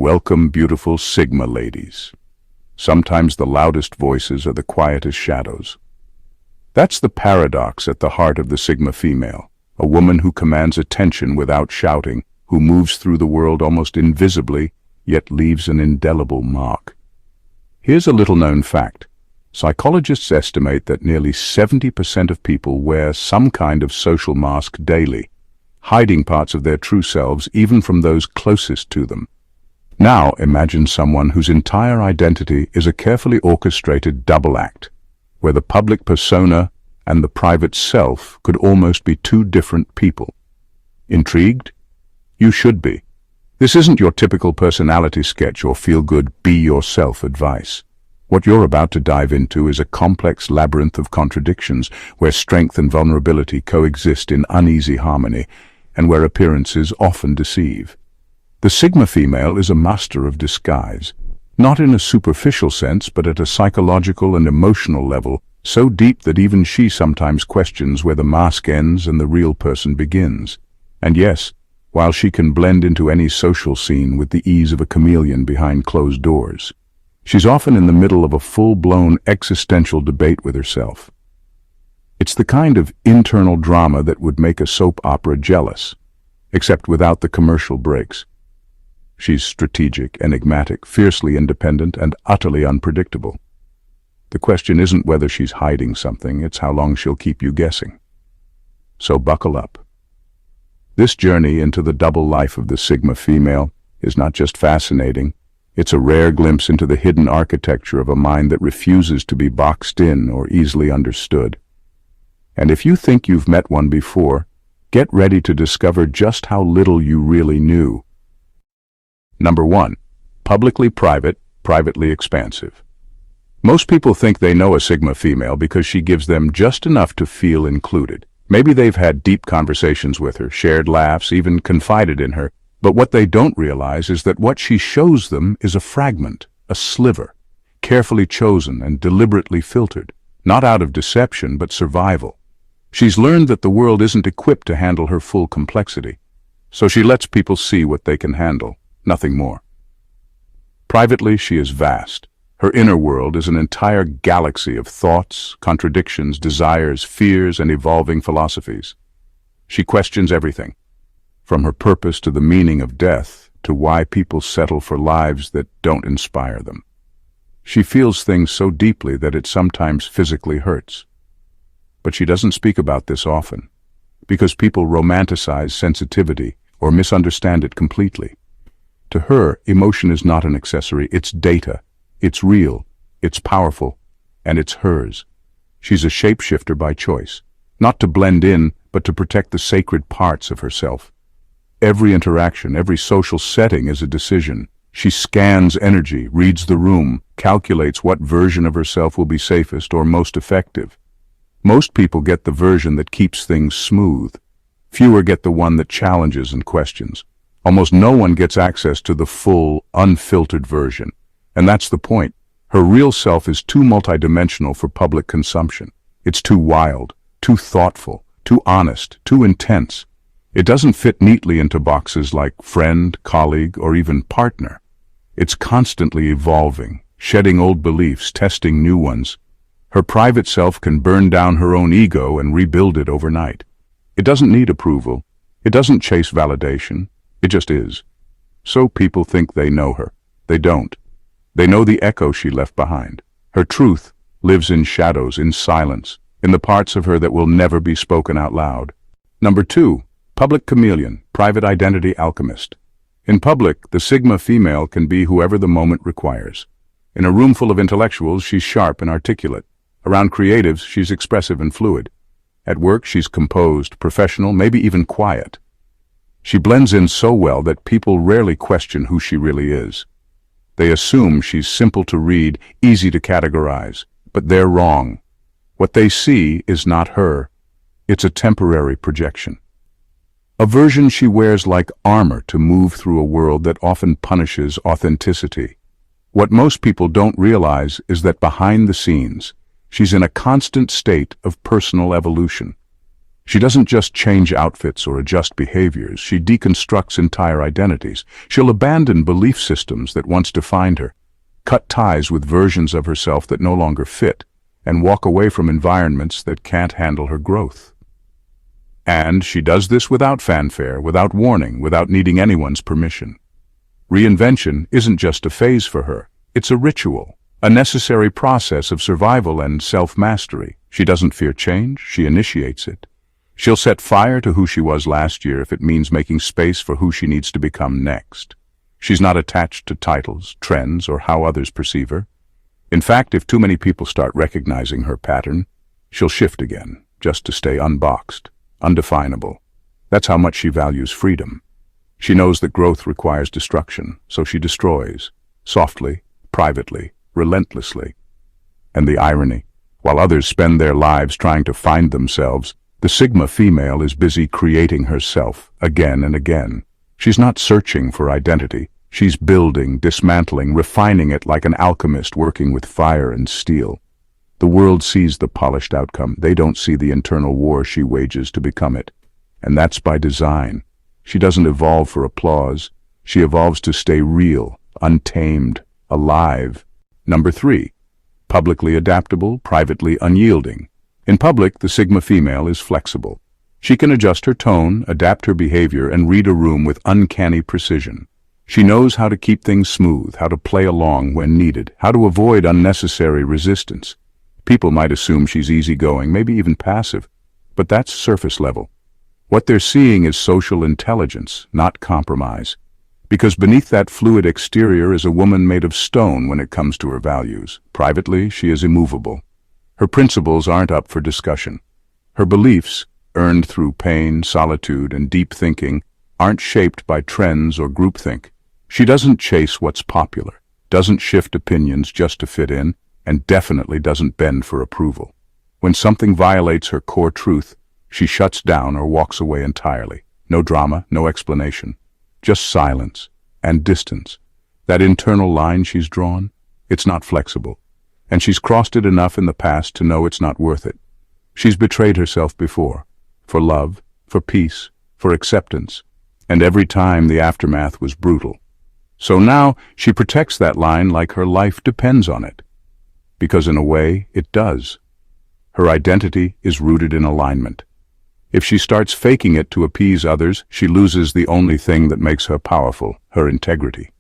Welcome, beautiful Sigma ladies. Sometimes the loudest voices are the quietest shadows. That's the paradox at the heart of the Sigma female, a woman who commands attention without shouting, who moves through the world almost invisibly, yet leaves an indelible mark. Here's a little-known fact. Psychologists estimate that nearly 70% of people wear some kind of social mask daily, hiding parts of their true selves even from those closest to them. Now imagine someone whose entire identity is a carefully orchestrated double act, where the public persona and the private self could almost be two different people. Intrigued? You should be. This isn't your typical personality sketch or feel-good be-yourself advice. What you're about to dive into is a complex labyrinth of contradictions where strength and vulnerability coexist in uneasy harmony and where appearances often deceive. The Sigma female is a master of disguise, not in a superficial sense but at a psychological and emotional level so deep that even she sometimes questions where the mask ends and the real person begins. And yes, while she can blend into any social scene with the ease of a chameleon behind closed doors, she's often in the middle of a full-blown existential debate with herself. It's the kind of internal drama that would make a soap opera jealous, except without the commercial breaks. She's strategic, enigmatic, fiercely independent, and utterly unpredictable. The question isn't whether she's hiding something, it's how long she'll keep you guessing. So buckle up. This journey into the double life of the Sigma female is not just fascinating, it's a rare glimpse into the hidden architecture of a mind that refuses to be boxed in or easily understood. And if you think you've met one before, get ready to discover just how little you really knew. Number 1. Publicly private, privately expansive. Most people think they know a Sigma female because she gives them just enough to feel included. Maybe they've had deep conversations with her, shared laughs, even confided in her, but what they don't realize is that what she shows them is a fragment, a sliver, carefully chosen and deliberately filtered, not out of deception but survival. She's learned that the world isn't equipped to handle her full complexity, so she lets people see what they can handle, nothing more. Privately, she is vast. Her inner world is an entire galaxy of thoughts, contradictions, desires, fears, and evolving philosophies. She questions everything, from her purpose to the meaning of death, to why people settle for lives that don't inspire them. She feels things so deeply that it sometimes physically hurts. But she doesn't speak about this often, because people romanticize sensitivity or misunderstand it completely. To her, emotion is not an accessory, it's data. It's real, it's powerful, and it's hers. She's a shapeshifter by choice, not to blend in, but to protect the sacred parts of herself. Every interaction, every social setting is a decision. She scans energy, reads the room, calculates what version of herself will be safest or most effective. Most people get the version that keeps things smooth. Fewer get the one that challenges and questions. Almost no one gets access to the full, unfiltered version. And that's the point. Her real self is too multidimensional for public consumption. It's too wild, too thoughtful, too honest, too intense. It doesn't fit neatly into boxes like friend, colleague, or even partner. It's constantly evolving, shedding old beliefs, testing new ones. Her private self can burn down her own ego and rebuild it overnight. It doesn't need approval. It doesn't chase validation. It just is. So people think they know her. They don't. They know the echo she left behind. Her truth lives in shadows, in silence, in the parts of her that will never be spoken out loud. Number 2. Public chameleon, private identity alchemist. In public, the Sigma female can be whoever the moment requires. In a room full of intellectuals, she's sharp and articulate. Around creatives, she's expressive and fluid. At work, she's composed, professional, maybe even quiet. She blends in so well that people rarely question who she really is. They assume she's simple to read, easy to categorize, but they're wrong. What they see is not her. It's a temporary projection. A version she wears like armor to move through a world that often punishes authenticity. What most people don't realize is that behind the scenes, she's in a constant state of personal evolution. She doesn't just change outfits or adjust behaviors, she deconstructs entire identities. She'll abandon belief systems that once defined her, cut ties with versions of herself that no longer fit, and walk away from environments that can't handle her growth. And she does this without fanfare, without warning, without needing anyone's permission. Reinvention isn't just a phase for her, it's a ritual, a necessary process of survival and self-mastery. She doesn't fear change, she initiates it. She'll set fire to who she was last year if it means making space for who she needs to become next. She's not attached to titles, trends, or how others perceive her. In fact, if too many people start recognizing her pattern, she'll shift again, just to stay unboxed, undefinable. That's how much she values freedom. She knows that growth requires destruction, so she destroys, softly, privately, relentlessly. And the irony, while others spend their lives trying to find themselves, the Sigma female is busy creating herself again and again. She's not searching for identity. She's building, dismantling, refining it like an alchemist working with fire and steel. The world sees the polished outcome. They don't see the internal war she wages to become it. And that's by design. She doesn't evolve for applause. She evolves to stay real, untamed, alive. Number 3. Publicly adaptable, privately unyielding. In public, the Sigma female is flexible. She can adjust her tone, adapt her behavior, and read a room with uncanny precision. She knows how to keep things smooth, how to play along when needed, how to avoid unnecessary resistance. People might assume she's easygoing, maybe even passive, but that's surface level. What they're seeing is social intelligence, not compromise. Because beneath that fluid exterior is a woman made of stone when it comes to her values. Privately, she is immovable. Her principles aren't up for discussion. Her beliefs, earned through pain, solitude, and deep thinking, aren't shaped by trends or groupthink. She doesn't chase what's popular, doesn't shift opinions just to fit in, and definitely doesn't bend for approval. When something violates her core truth, she shuts down or walks away entirely. No drama, no explanation. Just silence and distance. That internal line she's drawn, it's not flexible. And she's crossed it enough in the past to know it's not worth it. She's betrayed herself before, for love, for peace, for acceptance, and every time the aftermath was brutal. So now she protects that line like her life depends on it. Because in a way, it does. Her identity is rooted in alignment. If she starts faking it to appease others, she loses the only thing that makes her powerful, her integrity.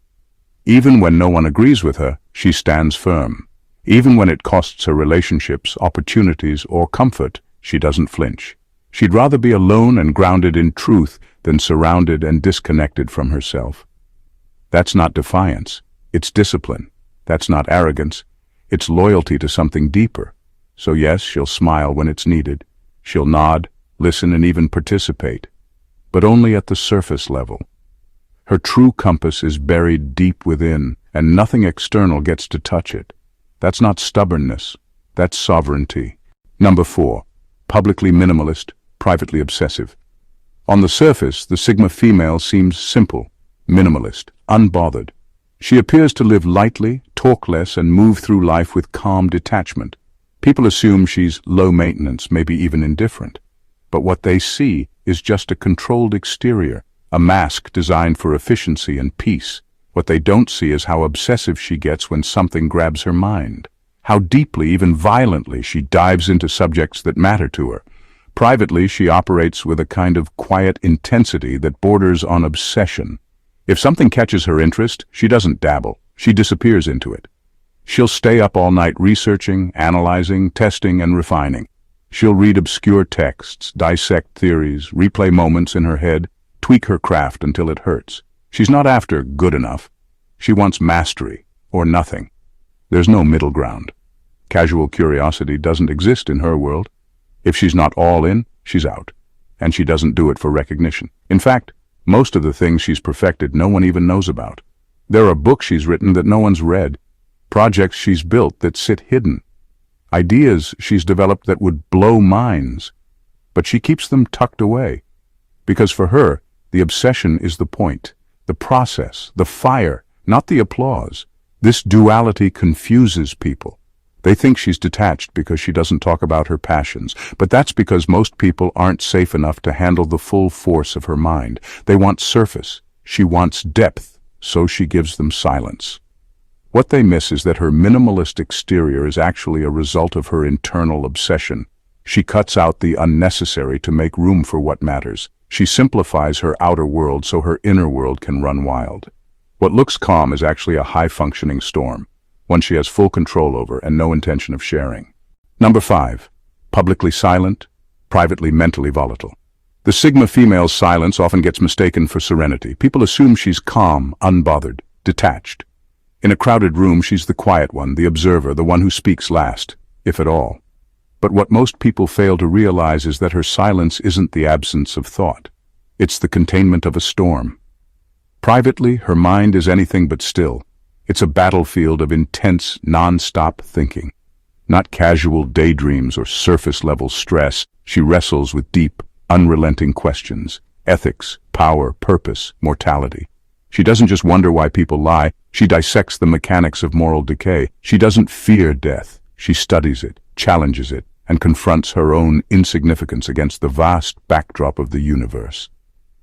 Even when no one agrees with her, she stands firm. Even when it costs her relationships, opportunities, or comfort, she doesn't flinch. She'd rather be alone and grounded in truth than surrounded and disconnected from herself. That's not defiance. It's discipline. That's not arrogance. It's loyalty to something deeper. So yes, she'll smile when it's needed. She'll nod, listen, and even participate. But only at the surface level. Her true compass is buried deep within, and nothing external gets to touch it. That's not stubbornness. That's sovereignty. Number 4. Publicly minimalist, privately obsessive. On the surface, the Sigma female seems simple, minimalist, unbothered. She appears to live lightly, talk less, and move through life with calm detachment. People assume she's low maintenance, maybe even indifferent. But what they see is just a controlled exterior, a mask designed for efficiency and peace. What they don't see is how obsessive she gets when something grabs her mind. How deeply, even violently, she dives into subjects that matter to her. Privately, she operates with a kind of quiet intensity that borders on obsession. If something catches her interest, she doesn't dabble. She disappears into it. She'll stay up all night researching, analyzing, testing, and refining. She'll read obscure texts, dissect theories, replay moments in her head, tweak her craft until it hurts. She's not after good enough. She wants mastery, or nothing. There's no middle ground. Casual curiosity doesn't exist in her world. If she's not all in, she's out. And she doesn't do it for recognition. In fact, most of the things she's perfected no one even knows about. There are books she's written that no one's read, projects she's built that sit hidden, ideas she's developed that would blow minds. But she keeps them tucked away. Because for her, the obsession is the point. The process, the fire, not the applause. This duality confuses people. They think she's detached because she doesn't talk about her passions, but that's because most people aren't safe enough to handle the full force of her mind. They want surface. She wants depth, so she gives them silence. What they miss is that her minimalist exterior is actually a result of her internal obsession. She cuts out the unnecessary to make room for what matters. She simplifies her outer world so her inner world can run wild. What looks calm is actually a high-functioning storm, one she has full control over and no intention of sharing. Number 5. Publicly silent, privately mentally volatile. The Sigma female's silence often gets mistaken for serenity. People assume she's calm, unbothered, detached. In a crowded room, she's the quiet one, the observer, the one who speaks last, if at all. But what most people fail to realize is that her silence isn't the absence of thought. It's the containment of a storm. Privately, her mind is anything but still. It's a battlefield of intense, non-stop thinking. Not casual daydreams or surface-level stress. She wrestles with deep, unrelenting questions: ethics, power, purpose, mortality. She doesn't just wonder why people lie, she dissects the mechanics of moral decay. She doesn't fear death. She studies it, challenges it, and confronts her own insignificance against the vast backdrop of the universe.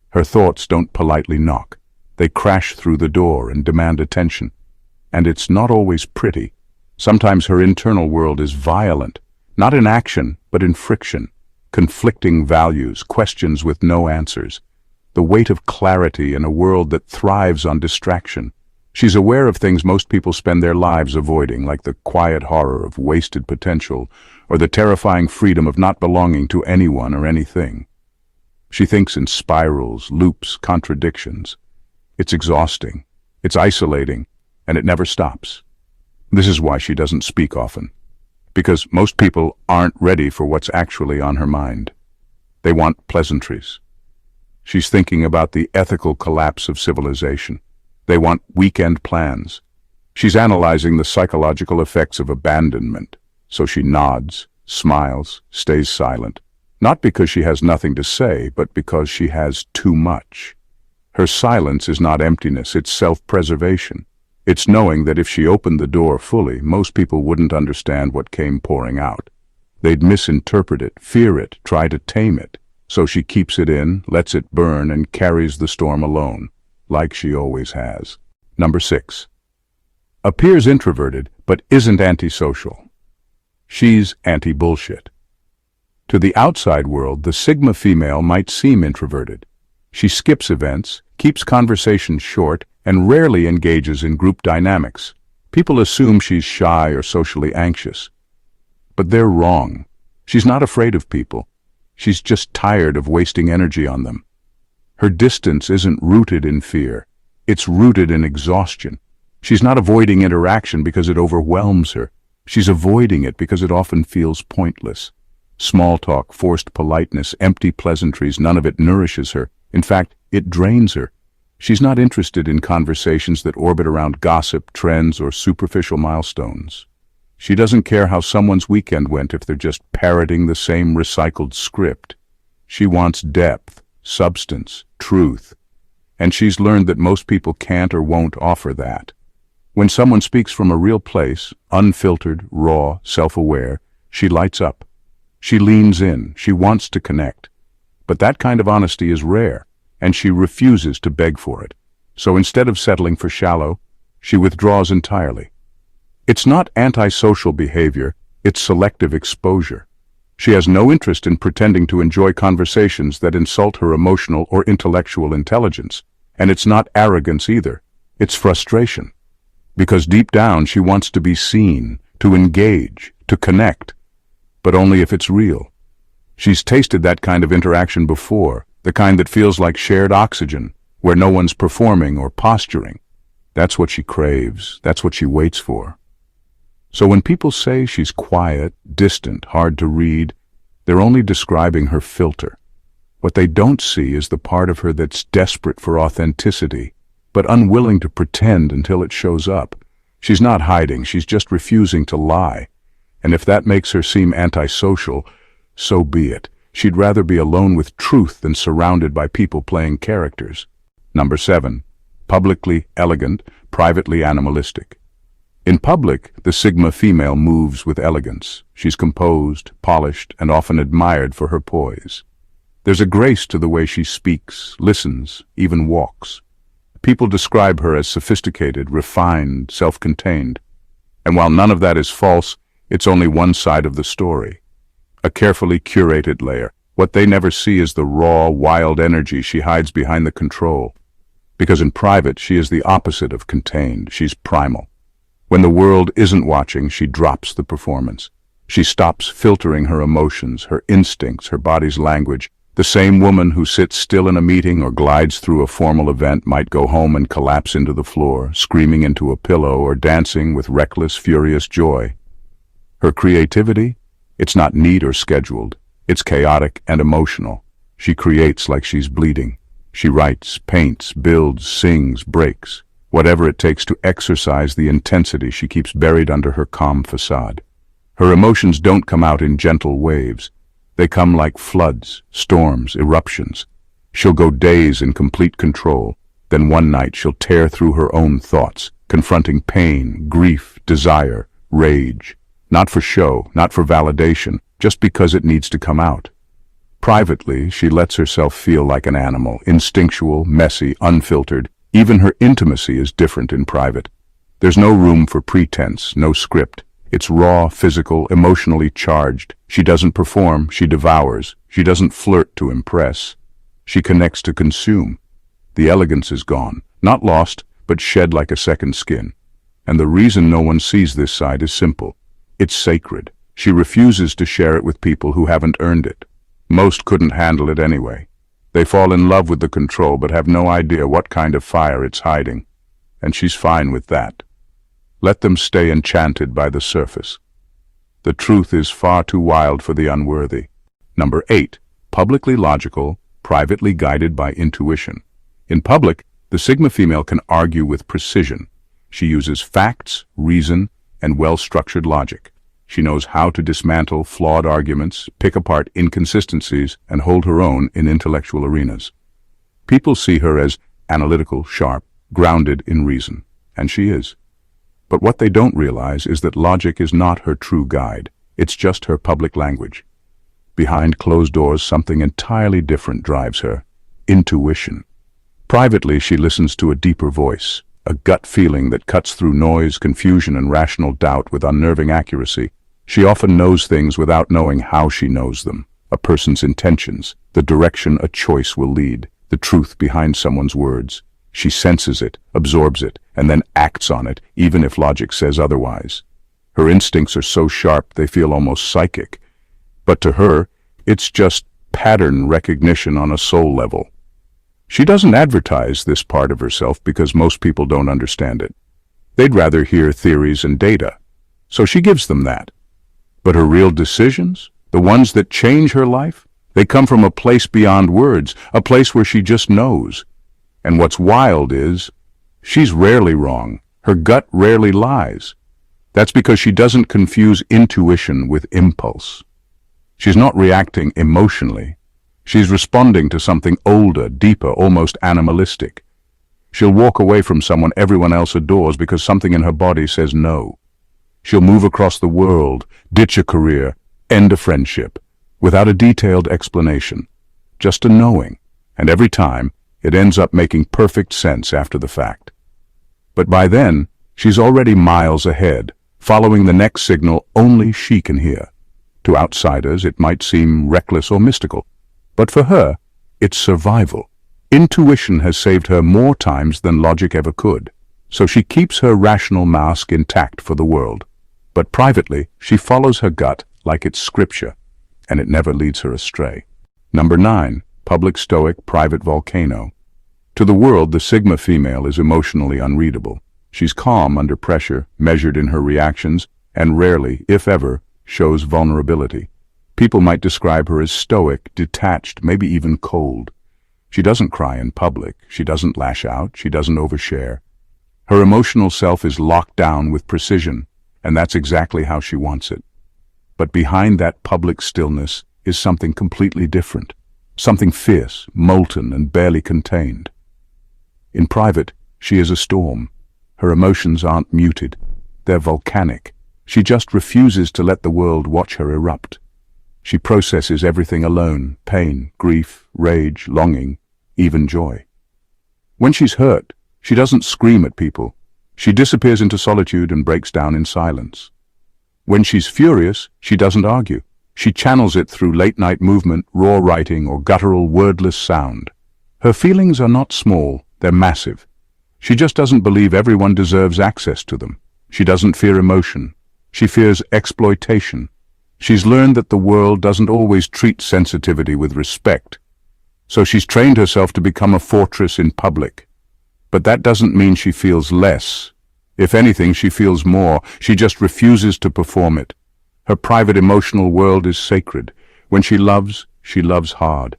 Her thoughts don't politely knock. They crash through the door and demand attention. And it's not always pretty. Sometimes her internal world is violent, not in action, but in friction. Conflicting values, questions with no answers. The weight of clarity in a world that thrives on distraction. She's aware of things most people spend their lives avoiding, like the quiet horror of wasted potential, or the terrifying freedom of not belonging to anyone or anything. She thinks in spirals, loops, contradictions. It's exhausting, it's isolating, and it never stops. This is why she doesn't speak often. Because most people aren't ready for what's actually on her mind. They want pleasantries. She's thinking about the ethical collapse of civilization. They want weekend plans. She's analyzing the psychological effects of abandonment. So she nods, smiles, stays silent. Not because she has nothing to say, but because she has too much. Her silence is not emptiness, it's self-preservation. It's knowing that if she opened the door fully, most people wouldn't understand what came pouring out. They'd misinterpret it, fear it, try to tame it. So she keeps it in, lets it burn, and carries the storm alone, like she always has. Number 6. Appears introverted, but isn't antisocial. She's anti-bullshit. To the outside world, the Sigma female might seem introverted. She skips events, keeps conversations short, and rarely engages in group dynamics. People assume she's shy or socially anxious. But they're wrong. She's not afraid of people. She's just tired of wasting energy on them. Her distance isn't rooted in fear. It's rooted in exhaustion. She's not avoiding interaction because it overwhelms her. She's avoiding it because it often feels pointless. Small talk, forced politeness, empty pleasantries, none of it nourishes her. In fact, it drains her. She's not interested in conversations that orbit around gossip, trends, or superficial milestones. She doesn't care how someone's weekend went if they're just parroting the same recycled script. She wants depth, substance, truth. And she's learned that most people can't or won't offer that. When someone speaks from a real place, unfiltered, raw, self-aware, she lights up. She leans in, she wants to connect. But that kind of honesty is rare, and she refuses to beg for it. So instead of settling for shallow, she withdraws entirely. It's not antisocial behavior, it's selective exposure. She has no interest in pretending to enjoy conversations that insult her emotional or intellectual intelligence. And it's not arrogance either, it's frustration. Because deep down she wants to be seen, to engage, to connect, but only if it's real. She's tasted that kind of interaction before, the kind that feels like shared oxygen, where no one's performing or posturing. That's what she craves, that's what she waits for. So when people say she's quiet, distant, hard to read, they're only describing her filter. What they don't see is the part of her that's desperate for authenticity, but unwilling to pretend until it shows up. She's not hiding, she's just refusing to lie. And if that makes her seem antisocial, so be it. She'd rather be alone with truth than surrounded by people playing characters. Number 7. Publicly elegant, privately animalistic. In public, the Sigma female moves with elegance. She's composed, polished, and often admired for her poise. There's a grace to the way she speaks, listens, even walks. People describe her as sophisticated, refined, self-contained. And while none of that is false, it's only one side of the story. A carefully curated layer. What they never see is the raw, wild energy she hides behind the control. Because in private, she is the opposite of contained. She's primal. When the world isn't watching, she drops the performance. She stops filtering her emotions, her instincts, her body's language. The same woman who sits still in a meeting or glides through a formal event might go home and collapse into the floor, screaming into a pillow or dancing with reckless, furious joy. Her creativity? It's not neat or scheduled. It's chaotic and emotional. She creates like she's bleeding. She writes, paints, builds, sings, breaks. Whatever it takes to exercise the intensity she keeps buried under her calm facade. Her emotions don't come out in gentle waves. They come like floods, storms, eruptions. She'll go days in complete control. Then one night she'll tear through her own thoughts, confronting pain, grief, desire, rage. Not for show, not for validation, just because it needs to come out. Privately, she lets herself feel like an animal, instinctual, messy, unfiltered. Even her intimacy is different in private. There's no room for pretense, no script. It's raw, physical, emotionally charged. She doesn't perform, she devours. She doesn't flirt to impress. She connects to consume. The elegance is gone, not lost, but shed like a second skin. And the reason no one sees this side is simple. It's sacred. She refuses to share it with people who haven't earned it. Most couldn't handle it anyway. They fall in love with the control but have no idea what kind of fire it's hiding. And she's fine with that. Let them stay enchanted by the surface. The truth is far too wild for the unworthy. Number 8. Publicly logical, privately guided by intuition. In public, the Sigma female can argue with precision. She uses facts, reason, and well-structured logic. She knows how to dismantle flawed arguments, pick apart inconsistencies, and hold her own in intellectual arenas. People see her as analytical, sharp, grounded in reason, and she is. But what they don't realize is that logic is not her true guide. It's just her public language. Behind closed doors, something entirely different drives her: intuition. Privately, she listens to a deeper voice, a gut feeling that cuts through noise, confusion, and rational doubt with unnerving accuracy. She often knows things without knowing how she knows them. A person's intentions, the direction a choice will lead, the truth behind someone's words. She senses it, absorbs it, and then acts on it, even if logic says otherwise. Her instincts are so sharp they feel almost psychic. But to her, it's just pattern recognition on a soul level. She doesn't advertise this part of herself because most people don't understand it. They'd rather hear theories and data, so she gives them that. But her real decisions, the ones that change her life, they come from a place beyond words, a place where she just knows. And what's wild is, she's rarely wrong. Her gut rarely lies. That's because she doesn't confuse intuition with impulse. She's not reacting emotionally. She's responding to something older, deeper, almost animalistic. She'll walk away from someone everyone else adores because something in her body says no. She'll move across the world, ditch a career, end a friendship, without a detailed explanation, just a knowing, and every time, it ends up making perfect sense after the fact. But by then, she's already miles ahead, following the next signal only she can hear. To outsiders, it might seem reckless or mystical, but for her, it's survival. Intuition has saved her more times than logic ever could, so she keeps her rational mask intact for the world. But privately, she follows her gut like it's scripture, and it never leads her astray. Number 9. Public stoic, private volcano. To the world, the Sigma female is emotionally unreadable. She's calm under pressure, measured in her reactions, and rarely, if ever, shows vulnerability. People might describe her as stoic, detached, maybe even cold. She doesn't cry in public, she doesn't lash out, she doesn't overshare. Her emotional self is locked down with precision, and that's exactly how she wants it. But behind that public stillness is something completely different, something fierce, molten, and barely contained. In private, she is a storm. Her emotions aren't muted. they're volcanic. She just refuses to let the world watch her erupt. She processes everything alone: pain, grief, rage, longing, even joy. When she's hurt, she doesn't scream at people. She disappears into solitude and breaks down in silence. When she's furious, she doesn't argue. She channels it through late-night movement, raw writing, or guttural, wordless sound. Her feelings are not small, they're massive. She just doesn't believe everyone deserves access to them. She doesn't fear emotion. She fears exploitation. She's learned that the world doesn't always treat sensitivity with respect. So she's trained herself to become a fortress in public. But that doesn't mean she feels less. If anything, she feels more. She just refuses to perform it. Her private emotional world is sacred. When she loves hard.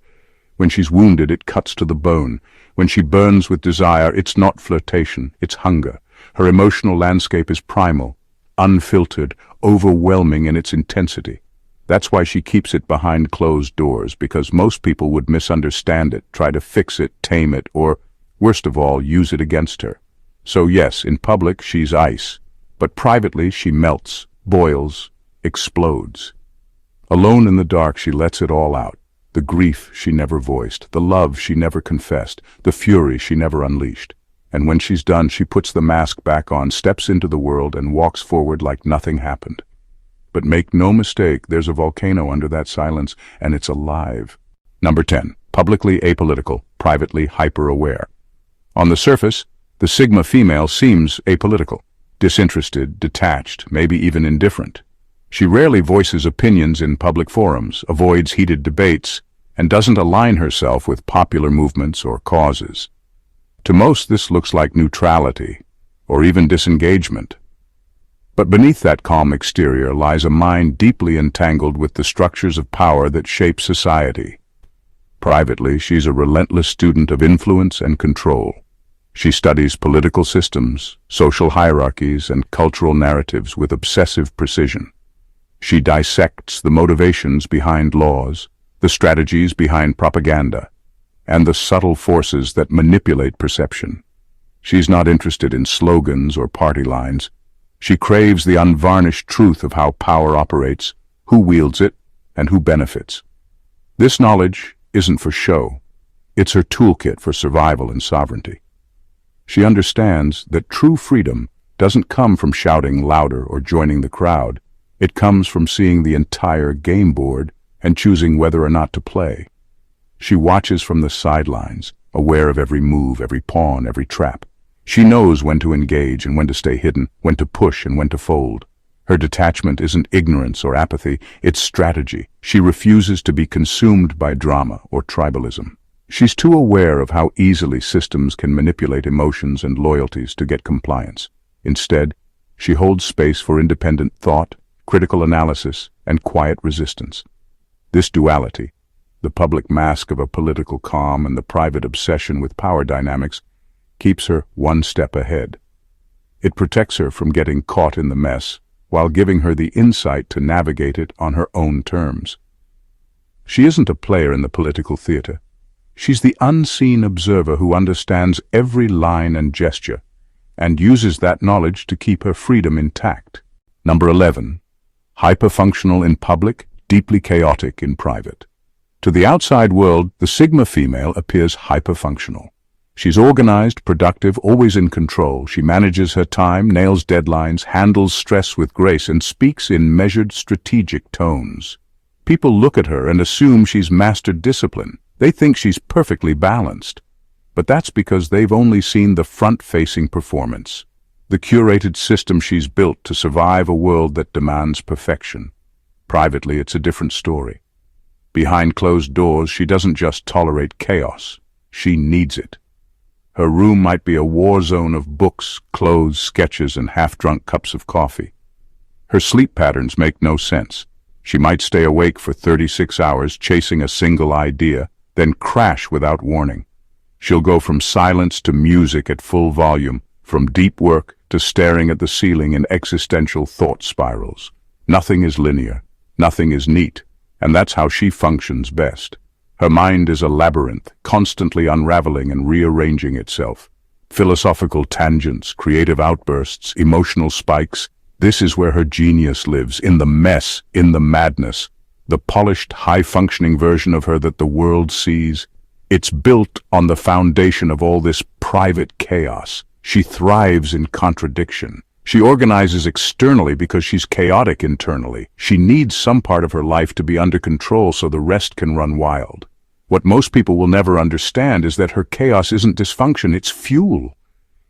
When she's wounded, it cuts to the bone. When she burns with desire, it's not flirtation, it's hunger. Her emotional landscape is primal, unfiltered, overwhelming in its intensity. That's why she keeps it behind closed doors, because most people would misunderstand it, try to fix it, tame it, or, worst of all, use it against her. So yes, in public she's ice, but privately she melts, boils, explodes. Alone in the dark, she lets it all out. The grief she never voiced, the love she never confessed, the fury she never unleashed. And when she's done, she puts the mask back on, steps into the world, and walks forward like nothing happened. But make no mistake, there's a volcano under that silence, and it's alive. Number 10. Publicly apolitical, privately hyper-aware. On the surface, the Sigma female seems apolitical, disinterested, detached, maybe even indifferent. She rarely voices opinions in public forums, avoids heated debates, and doesn't align herself with popular movements or causes. To most, this looks like neutrality, or even disengagement. But beneath that calm exterior lies a mind deeply entangled with the structures of power that shape society. Privately, she's a relentless student of influence and control. She studies political systems, social hierarchies, and cultural narratives with obsessive precision. She dissects the motivations behind laws, the strategies behind propaganda, and the subtle forces that manipulate perception. She's not interested in slogans or party lines. She craves the unvarnished truth of how power operates, who wields it, and who benefits. This knowledge isn't for show. It's her toolkit for survival and sovereignty. She understands that true freedom doesn't come from shouting louder or joining the crowd. It comes from seeing the entire game board and choosing whether or not to play. She watches from the sidelines, aware of every move, every pawn, every trap. She knows when to engage and when to stay hidden, when to push and when to fold. Her detachment isn't ignorance or apathy, it's strategy. She refuses to be consumed by drama or tribalism. She's too aware of how easily systems can manipulate emotions and loyalties to get compliance. Instead, she holds space for independent thought, critical analysis, and quiet resistance. This duality, the public mask of a political calm and the private obsession with power dynamics, keeps her one step ahead. It protects her from getting caught in the mess, while giving her the insight to navigate it on her own terms. She isn't a player in the political theater. She's the unseen observer who understands every line and gesture, and uses that knowledge to keep her freedom intact. Number 11. Hyperfunctional in public, deeply chaotic in private. To the outside world, the Sigma female appears hyperfunctional. She's organized, productive, always in control. She manages her time, nails deadlines, handles stress with grace, and speaks in measured, strategic tones. People look at her and assume she's mastered discipline. They think she's perfectly balanced. But that's because they've only seen the front-facing performance, the curated system she's built to survive a world that demands perfection. Privately, it's a different story. Behind closed doors, she doesn't just tolerate chaos. She needs it. Her room might be a war zone of books, clothes, sketches, and half-drunk cups of coffee. Her sleep patterns make no sense. She might stay awake for 36 hours chasing a single idea, then crash without warning. She'll go from silence to music at full volume, from deep work to staring at the ceiling in existential thought spirals. Nothing is linear, nothing is neat, and that's how she functions best. Her mind is a labyrinth, constantly unraveling and rearranging itself. Philosophical tangents, creative outbursts, emotional spikes, This is where her genius lives, in the mess, in the madness, the polished, high-functioning version of her that the world sees. It's built on the foundation of all this private chaos. She thrives in contradiction. She organizes externally because she's chaotic internally. She needs some part of her life to be under control so the rest can run wild. What most people will never understand is that her chaos isn't dysfunction, it's fuel.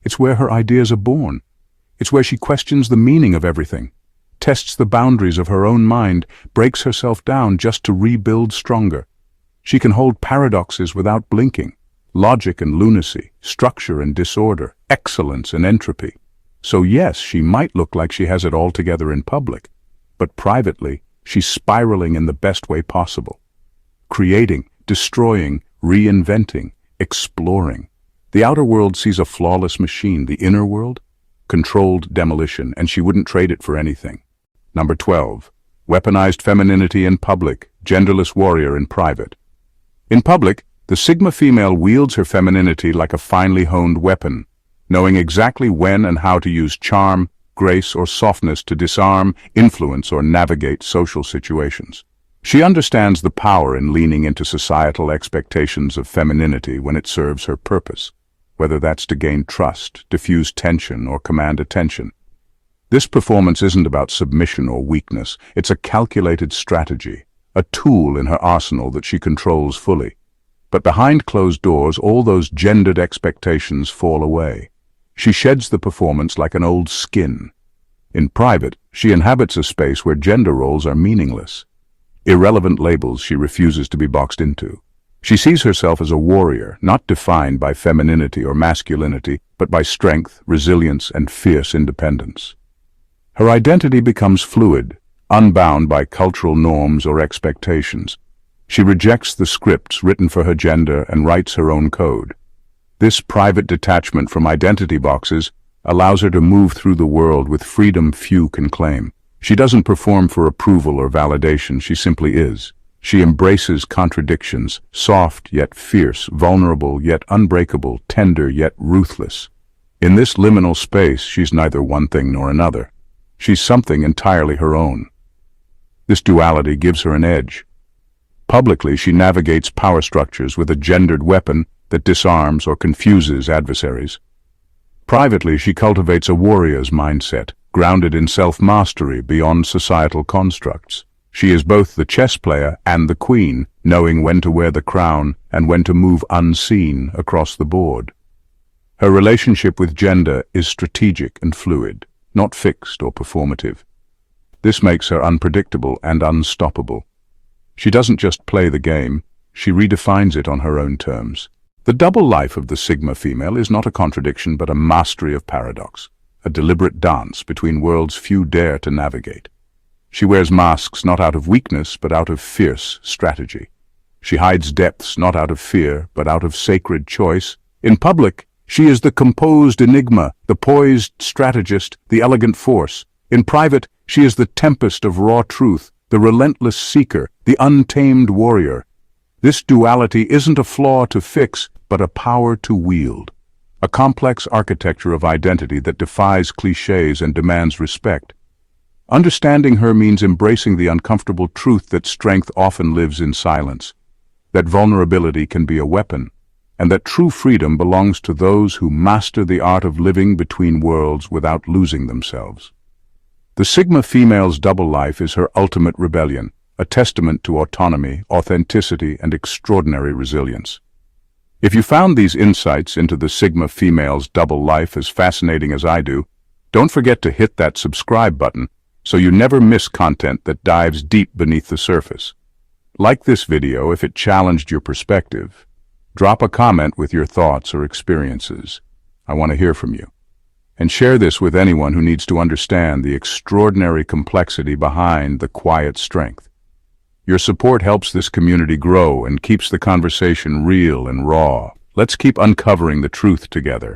It's where her ideas are born. It's where she questions the meaning of everything, tests the boundaries of her own mind, breaks herself down just to rebuild stronger. She can hold paradoxes without blinking, logic and lunacy, structure and disorder, excellence and entropy. So yes, she might look like she has it all together in public, but privately, she's spiraling in the best way possible. Creating, destroying, reinventing, exploring. The outer world sees a flawless machine, the inner world, controlled demolition, and she wouldn't trade it for anything. Number 12. Weaponized femininity in public, genderless warrior in private. In public, the Sigma female wields her femininity like a finely honed weapon, knowing exactly when and how to use charm, grace, or softness to disarm, influence, or navigate social situations. She understands the power in leaning into societal expectations of femininity when it serves her purpose, whether that's to gain trust, diffuse tension, or command attention. This performance isn't about submission or weakness. It's a calculated strategy, a tool in her arsenal that she controls fully. But behind closed doors, all those gendered expectations fall away. She sheds the performance like an old skin. In private, she inhabits a space where gender roles are meaningless. Irrelevant labels she refuses to be boxed into. She sees herself as a warrior, not defined by femininity or masculinity, but by strength, resilience, and fierce independence. Her identity becomes fluid, unbound by cultural norms or expectations. She rejects the scripts written for her gender and writes her own code. This private detachment from identity boxes allows her to move through the world with freedom few can claim. She doesn't perform for approval or validation, she simply is. She embraces contradictions, soft yet fierce, vulnerable yet unbreakable, tender yet ruthless. In this liminal space, she's neither one thing nor another. She's something entirely her own. This duality gives her an edge. Publicly, she navigates power structures with a gendered weapon that disarms or confuses adversaries. Privately, she cultivates a warrior's mindset, grounded in self-mastery beyond societal constructs. She is both the chess player and the queen, knowing when to wear the crown and when to move unseen across the board. Her relationship with gender is strategic and fluid, not fixed or performative. This makes her unpredictable and unstoppable. She doesn't just play the game, she redefines it on her own terms. The double life of the Sigma female is not a contradiction but a mastery of paradox, a deliberate dance between worlds few dare to navigate. She wears masks not out of weakness but out of fierce strategy. She hides depths not out of fear but out of sacred choice. In public, she is the composed enigma, the poised strategist, the elegant force. In private, she is the tempest of raw truth, the relentless seeker, the untamed warrior. This duality isn't a flaw to fix, but a power to wield. A complex architecture of identity that defies clichés and demands respect. Understanding her means embracing the uncomfortable truth that strength often lives in silence, that vulnerability can be a weapon, and that true freedom belongs to those who master the art of living between worlds without losing themselves. The Sigma female's double life is her ultimate rebellion, a testament to autonomy, authenticity, and extraordinary resilience. If you found these insights into the Sigma female's double life as fascinating as I do, don't forget to hit that subscribe button so you never miss content that dives deep beneath the surface. Like this video if it challenged your perspective. Drop a comment with your thoughts or experiences. I want to hear from you. And share this with anyone who needs to understand the extraordinary complexity behind the quiet strength. Your support helps this community grow and keeps the conversation real and raw. Let's keep uncovering the truth together.